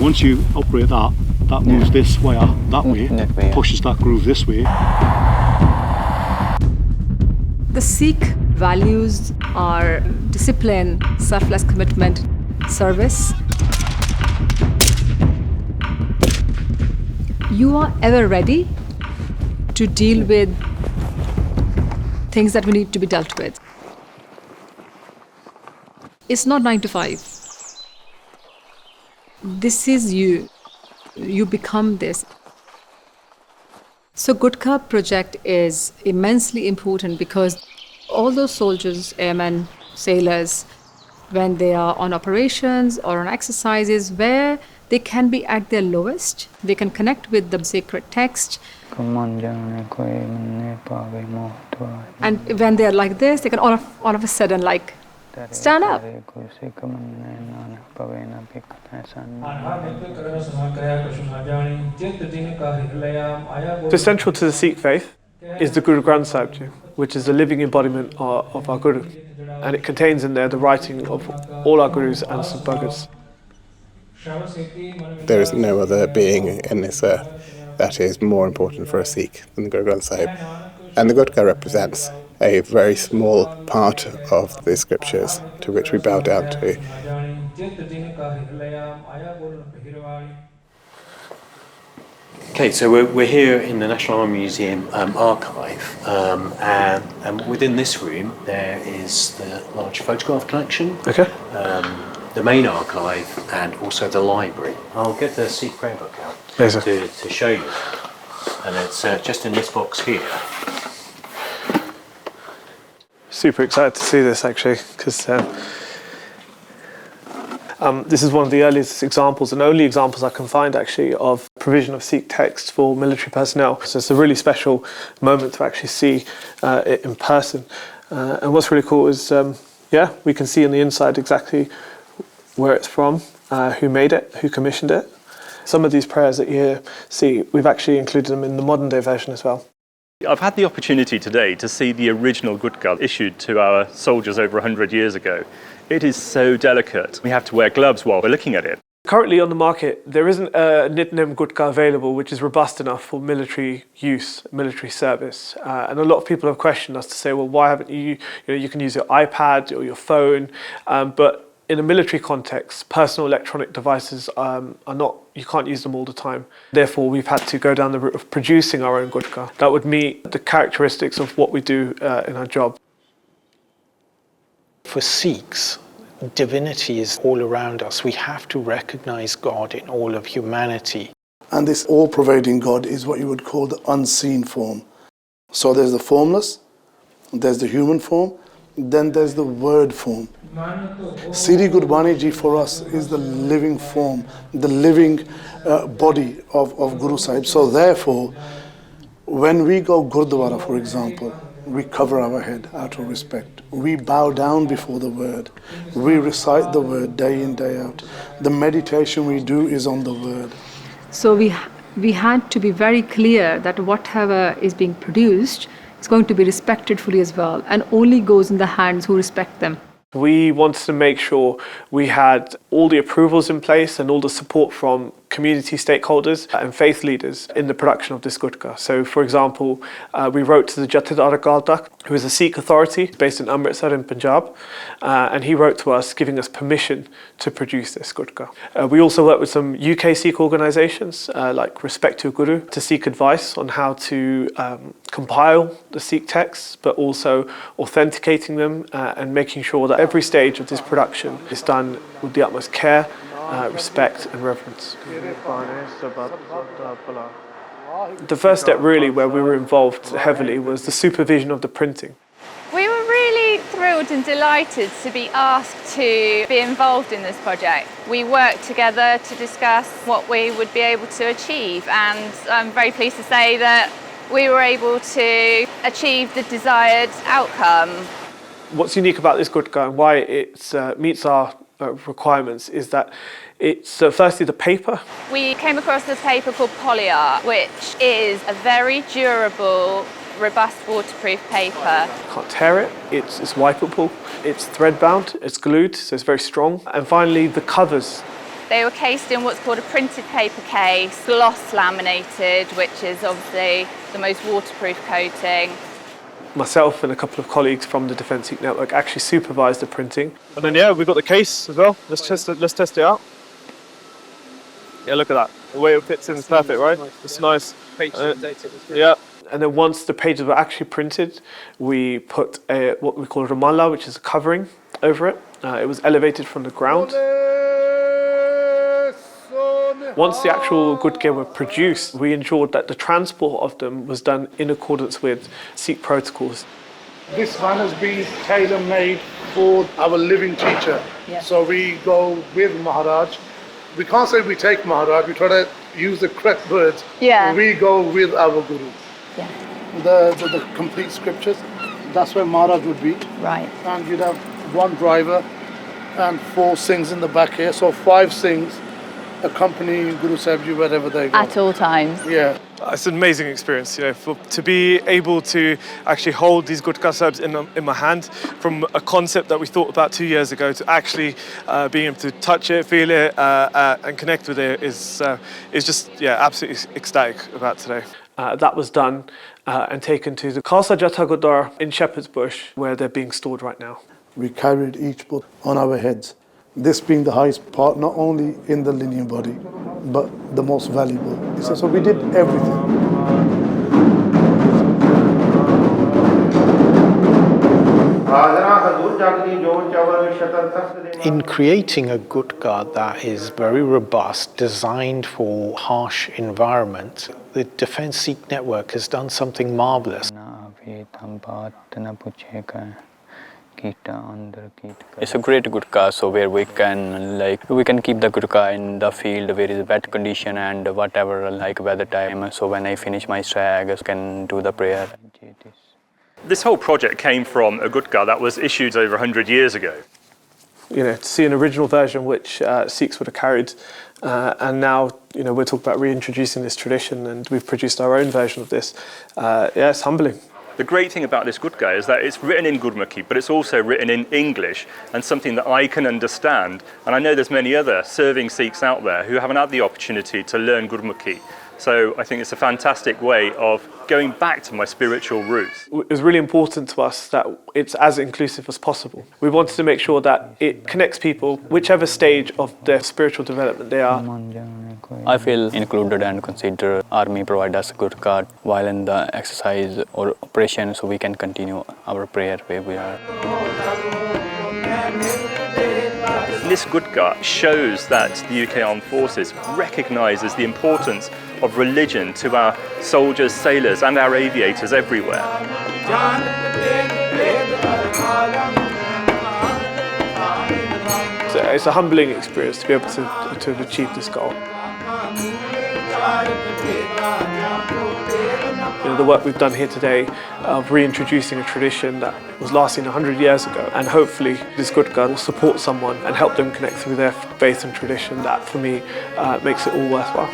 once you operate that, that moves this wire that way, pushes that groove this way. The Sikh values are discipline, selfless commitment, service. You are ever ready to deal with things that we need to be dealt with. It's not 9 to 5. This is you. You become this. So Gutka project is immensely important because all those soldiers, airmen, sailors, when they are on operations or on exercises where they can be at their lowest, they can connect with the sacred text. And when they are like this, they can all of a sudden like stand up. So central to the Sikh faith is the Guru Granth Sahib Ji, which is a living embodiment of our Guru. And it contains in there the writing of all our Gurus and Sadhgurus. There is no other being in this earth that is more important for a Sikh than the Guru Granth Sahib. And the Gutka represents a very small part of the scriptures to which we bow down to. Okay, so we're here in the National Army Museum archive, and within this room there is the large photograph collection, the main archive, and also the library. I'll get the Sikh prayer book out to show you, and it's just in this box here. Super excited to see this actually, because this is one of the earliest examples and only examples I can find actually of provision of Sikh text for military personnel. So it's a really special moment to actually see it in person. And what's really cool is, we can see on the inside exactly where it's from, who made it, who commissioned it. Some of these prayers that you see, we've actually included them in the modern day version as well. I've had the opportunity today to see the original Gutka issued to our soldiers over 100 years ago. It is so delicate. We have to wear gloves while we're looking at it. Currently on the market, there isn't a Nitnem Gutka available which is robust enough for military use, military service. And a lot of people have questioned us to say, well, why haven't you can use your iPad or your phone, but in a military context, personal electronic devices are not, you can't use them all the time. Therefore, we've had to go down the route of producing our own Gutka that would meet the characteristics of what we do in our job. For Sikhs, divinity is all around us. We have to recognize God in all of humanity. And this all-pervading God is what you would call the unseen form. So there's the formless, there's the human form, then there's the word form. Siri Gurbani Ji for us is the living form, the living body of Guru Sahib. So therefore, when we go Gurdwara, for example, we cover our head out of respect. We bow down before the word. We recite the word day in, day out. The meditation we do is on the word. So we had to be very clear that whatever is being produced is going to be respected fully as well, and only goes in the hands who respect them. We wanted to make sure we had all the approvals in place and all the support from community stakeholders and faith leaders in the production of this Gutka. So, for example, we wrote to the Jathedar Akal Takht, who is a Sikh authority based in Amritsar in Punjab, and he wrote to us giving us permission to produce this Gutka. We also worked with some UK Sikh organisations like Respect to Guru to seek advice on how to compile the Sikh texts, but also authenticating them and making sure that every stage of this production is done with the utmost care, respect and reverence. The first step really where we were involved heavily was the supervision of the printing. We were really thrilled and delighted to be asked to be involved in this project. We worked together to discuss what we would be able to achieve, and I'm very pleased to say that we were able to achieve the desired outcome. What's unique about this Gutka and why it meets our requirements is that it's firstly the paper. We came across this paper called polyart, which is a very durable, robust waterproof paper. You can't tear it, it's wipeable, it's thread bound, it's glued, so it's very strong. And finally the covers They were cased in what's called a printed paper case, gloss laminated, which is obviously the most waterproof coating. Myself and a couple of colleagues from the Defence Sikh Network actually supervised the printing. And then yeah, we've got the case as well. Let's test it out. Yeah, look at that. The way it fits in is perfect, right? It's nice. Yeah. And then once the pages were actually printed, we put what we call ramala, which is a covering over it. It was elevated from the ground. Once the actual Gutka were produced, we ensured that the transport of them was done in accordance with Sikh protocols. This one has been tailor-made for our living teacher. Yeah. So we go with Maharaj. We can't say we take Maharaj, we try to use the correct words. Yeah. We go with our Guru. Yeah. The complete scriptures, that's where Maharaj would be. Right. And you'd have one driver and 4 Singhs in the back here. So 5 Singhs accompanying Guru Sahib Ji wherever they go. At all times. Yeah. It's an amazing experience, to be able to actually hold these Gutka Sahibs in my hand, from a concept that we thought about 2 years ago to actually being able to touch it, feel it, and connect with it is just absolutely ecstatic about today. That was done and taken to the Khalsa Jatha Gurdwara in Shepherd's Bush, where they're being stored right now. We carried each book on our heads. This being the highest part, not only in the linear body, but the most valuable. So we did everything. In creating a Gutka that is very robust, designed for harsh environments, the Defence Sikh Network has done something marvellous. It's a great Gutka, so where we can keep the Gutka in the field where is wet condition and whatever weather time. So when I finish my strag, I can do the prayer. This whole project came from a Gutka that was issued over 100 years ago. To see an original version which Sikhs would have carried, and now we're talking about reintroducing this tradition, and we've produced our own version of this. It's humbling. The great thing about this Gutka is that it's written in Gurmukhi, but it's also written in English and something that I can understand. And I know there's many other serving Sikhs out there who haven't had the opportunity to learn Gurmukhi. So I think it's a fantastic way of going back to my spiritual roots. It was really important to us that it's as inclusive as possible. We wanted to make sure that it connects people, whichever stage of their spiritual development they are. I feel included and consider Army provide us a good card while in the exercise or operation, so we can continue our prayer where we are. This Gutka shows that the UK Armed Forces recognises the importance of religion to our soldiers, sailors and our aviators everywhere. So it's a humbling experience to be able to have achieved this goal. The work we've done here today of reintroducing a tradition that was lasting 100 years ago, and hopefully this Gutka will support someone and help them connect through their faith and tradition. That for me makes it all worthwhile.